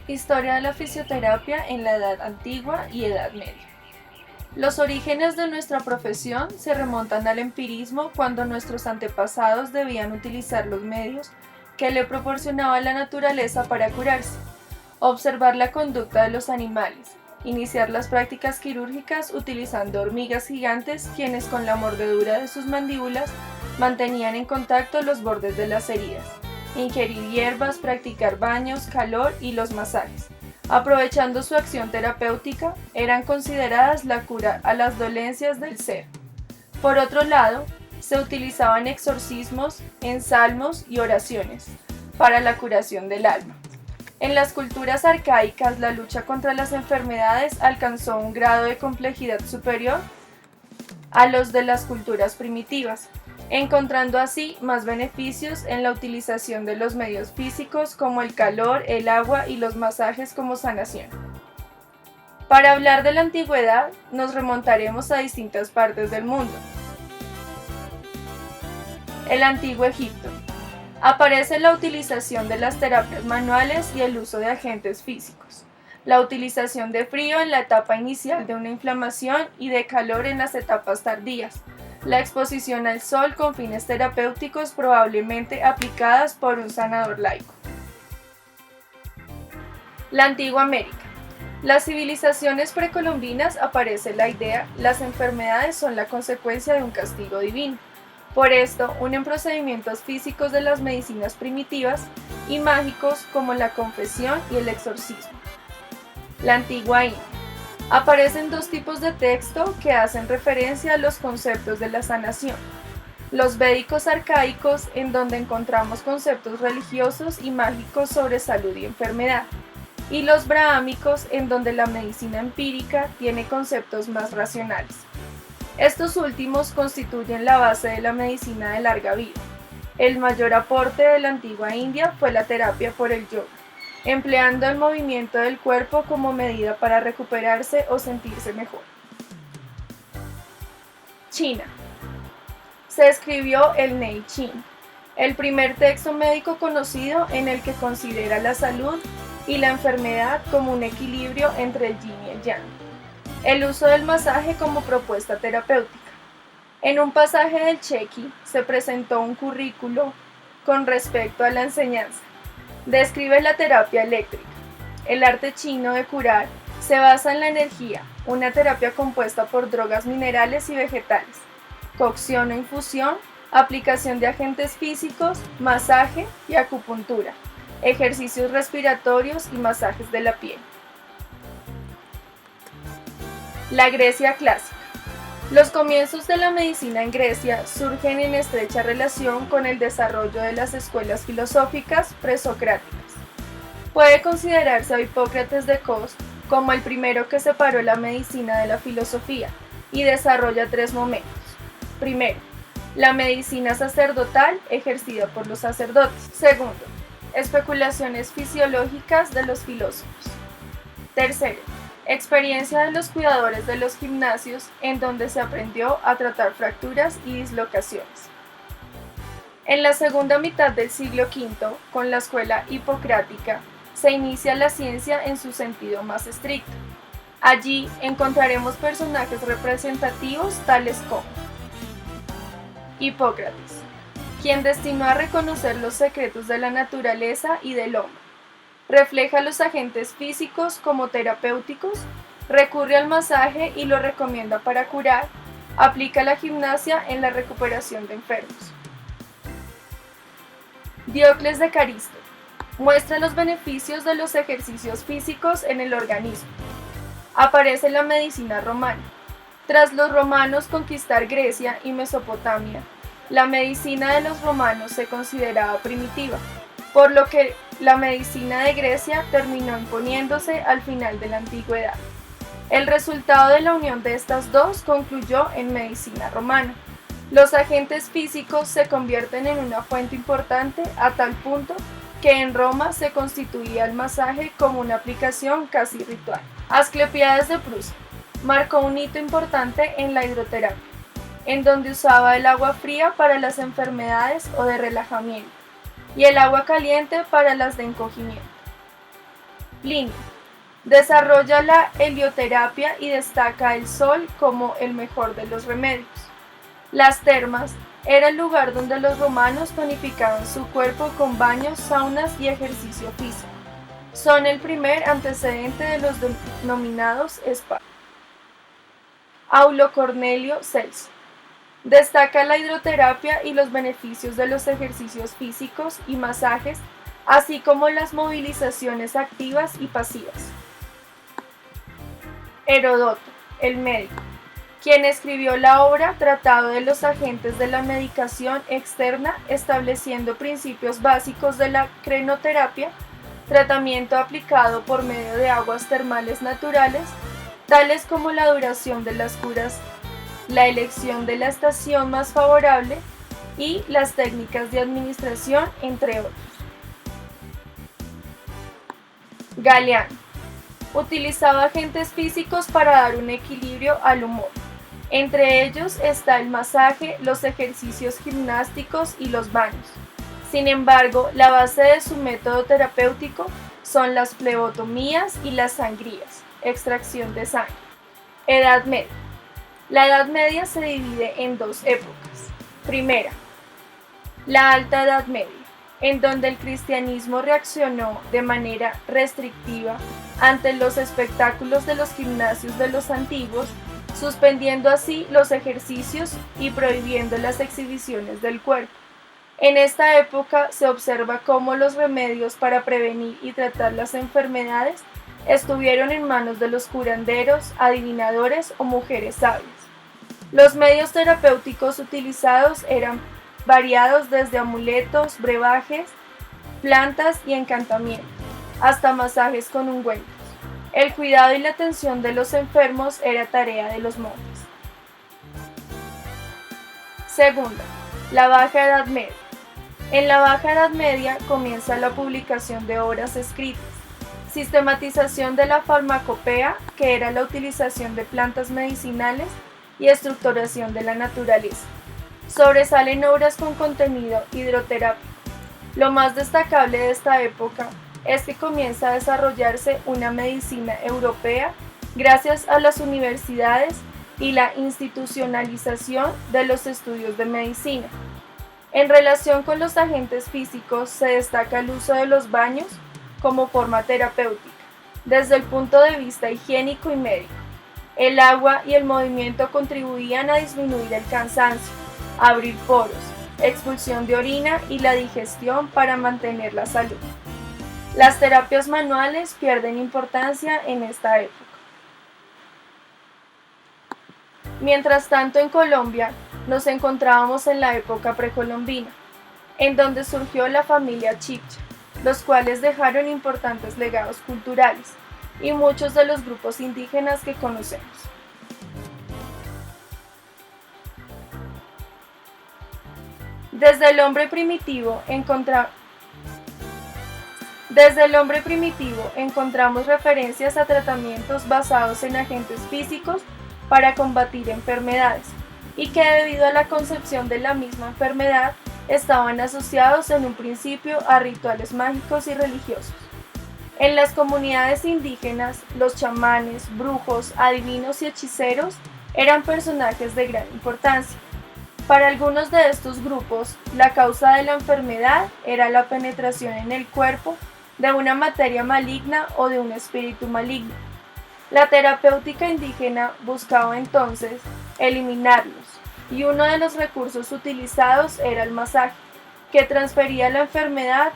Historia de la fisioterapia en la Edad Antigua y Edad Media. Los orígenes de nuestra profesión se remontan al empirismo cuando nuestros antepasados debían utilizar los medios que le proporcionaba la naturaleza para curarse, observar la conducta de los animales, iniciar las prácticas quirúrgicas utilizando hormigas gigantes quienes con la mordedura de sus mandíbulas mantenían en contacto los bordes de las heridas, ingerir hierbas, practicar baños, calor y los masajes. Aprovechando su acción terapéutica, eran consideradas la cura a las dolencias del ser. Por otro lado, se utilizaban exorcismos, ensalmos y oraciones para la curación del alma. En las culturas arcaicas, la lucha contra las enfermedades alcanzó un grado de complejidad superior a los de las culturas primitivas, encontrando así más beneficios en la utilización de los medios físicos como el calor, el agua y los masajes como sanación. Para hablar de la antigüedad, nos remontaremos a distintas partes del mundo. El Antiguo Egipto. Aparece la utilización de las terapias manuales y el uso de agentes físicos. La utilización de frío en la etapa inicial de una inflamación y de calor en las etapas tardías. La exposición al sol con fines terapéuticos probablemente aplicadas por un sanador laico. La Antigua América. Las civilizaciones precolombinas aparece la idea, las enfermedades son la consecuencia de un castigo divino. Por esto, unen procedimientos físicos de las medicinas primitivas y mágicos como la confesión y el exorcismo. La Antigua India. Aparecen dos tipos de texto que hacen referencia a los conceptos de la sanación. Los védicos arcaicos, en donde encontramos conceptos religiosos y mágicos sobre salud y enfermedad, y los brahámicos, en donde la medicina empírica tiene conceptos más racionales. Estos últimos constituyen la base de la medicina de larga vida. El mayor aporte de la antigua India fue la terapia por el yoga, empleando el movimiento del cuerpo como medida para recuperarse o sentirse mejor. China. Se escribió el Nei Qin, el primer texto médico conocido en el que considera la salud y la enfermedad como un equilibrio entre el yin y el yang. El uso del masaje como propuesta terapéutica. En un pasaje del Chequi se presentó un currículo con respecto a la enseñanza. Describe la terapia eléctrica. El arte chino de curar se basa en la energía, una terapia compuesta por drogas minerales y vegetales, cocción o infusión, aplicación de agentes físicos, masaje y acupuntura, ejercicios respiratorios y masajes de la piel. La Grecia clásica. Los comienzos de la medicina en Grecia surgen en estrecha relación con el desarrollo de las escuelas filosóficas presocráticas. Puede considerarse a Hipócrates de Cos como el primero que separó la medicina de la filosofía y desarrolla tres momentos. Primero, la medicina sacerdotal ejercida por los sacerdotes. Segundo, especulaciones fisiológicas de los filósofos. Tercero, experiencia de los cuidadores de los gimnasios en donde se aprendió a tratar fracturas y dislocaciones. En la segunda mitad del siglo V, con la escuela hipocrática, se inicia la ciencia en su sentido más estricto. Allí encontraremos personajes representativos tales como Hipócrates, quien destinó a reconocer los secretos de la naturaleza y del hombre. Refleja los agentes físicos como terapéuticos, recurre al masaje y lo recomienda para curar, aplica la gimnasia en la recuperación de enfermos. Diocles de Caristo muestra los beneficios de los ejercicios físicos en el organismo. Aparece la medicina romana. Tras los romanos conquistar Grecia y Mesopotamia, la medicina de los romanos se consideraba primitiva, por lo que la medicina de Grecia terminó imponiéndose al final de la antigüedad. El resultado de la unión de estas dos concluyó en medicina romana. Los agentes físicos se convierten en una fuente importante a tal punto que en Roma se constituía el masaje como una aplicación casi ritual. Asclepiades de Prusia marcó un hito importante en la hidroterapia, en donde usaba el agua fría para las enfermedades o de relajamiento y el agua caliente para las de encogimiento. Plinio desarrolla la helioterapia y destaca el sol como el mejor de los remedios. Las termas era el lugar donde los romanos tonificaban su cuerpo con baños, saunas y ejercicio físico. Son el primer antecedente de los denominados spas. Aulo Cornelio Celso destaca la hidroterapia y los beneficios de los ejercicios físicos y masajes, así como las movilizaciones activas y pasivas. Heródoto, el médico, quien escribió la obra Tratado de los agentes de la medicación externa, estableciendo principios básicos de la crenoterapia, tratamiento aplicado por medio de aguas termales naturales, tales como la duración de las curas, la elección de la estación más favorable y las técnicas de administración, entre otros. Galeano utilizaba agentes físicos para dar un equilibrio al humor. Entre ellos está el masaje, los ejercicios gimnásticos y los baños. Sin embargo, la base de su método terapéutico son las flebotomías y las sangrías, extracción de sangre. Edad Media. La Edad Media se divide en dos épocas. Primera, la Alta Edad Media, en donde el cristianismo reaccionó de manera restrictiva ante los espectáculos de los gimnasios de los antiguos, suspendiendo así los ejercicios y prohibiendo las exhibiciones del cuerpo. En esta época se observa cómo los remedios para prevenir y tratar las enfermedades estuvieron en manos de los curanderos, adivinadores o mujeres sabias. Los medios terapéuticos utilizados eran variados desde amuletos, brebajes, plantas y encantamientos, hasta masajes con ungüentos. El cuidado y la atención de los enfermos era tarea de los monjes. Segunda, la Baja Edad Media. En la Baja Edad Media comienza la publicación de obras escritas, sistematización de la farmacopea, que era la utilización de plantas medicinales, y estructuración de la naturaleza. Sobresalen obras con contenido hidroterápico. Lo más destacable de esta época es que comienza a desarrollarse una medicina europea gracias a las universidades y la institucionalización de los estudios de medicina. En relación con los agentes físicos se destaca el uso de los baños como forma terapéutica, desde el punto de vista higiénico y médico. El agua y el movimiento contribuían a disminuir el cansancio, abrir poros, expulsión de orina y la digestión para mantener la salud. Las terapias manuales pierden importancia en esta época. Mientras tanto, en Colombia nos encontrábamos en la época precolombina, en donde surgió la familia Chibcha, los cuales dejaron importantes legados culturales y muchos de los grupos indígenas que conocemos. Desde el hombre primitivo encontramos referencias a tratamientos basados en agentes físicos para combatir enfermedades y que debido a la concepción de la misma enfermedad estaban asociados en un principio a rituales mágicos y religiosos. En las comunidades indígenas, los chamanes, brujos, adivinos y hechiceros eran personajes de gran importancia. Para algunos de estos grupos, la causa de la enfermedad era la penetración en el cuerpo de una materia maligna o de un espíritu maligno. La terapéutica indígena buscaba entonces eliminarlos, y uno de los recursos utilizados era el masaje, que transfería la enfermedad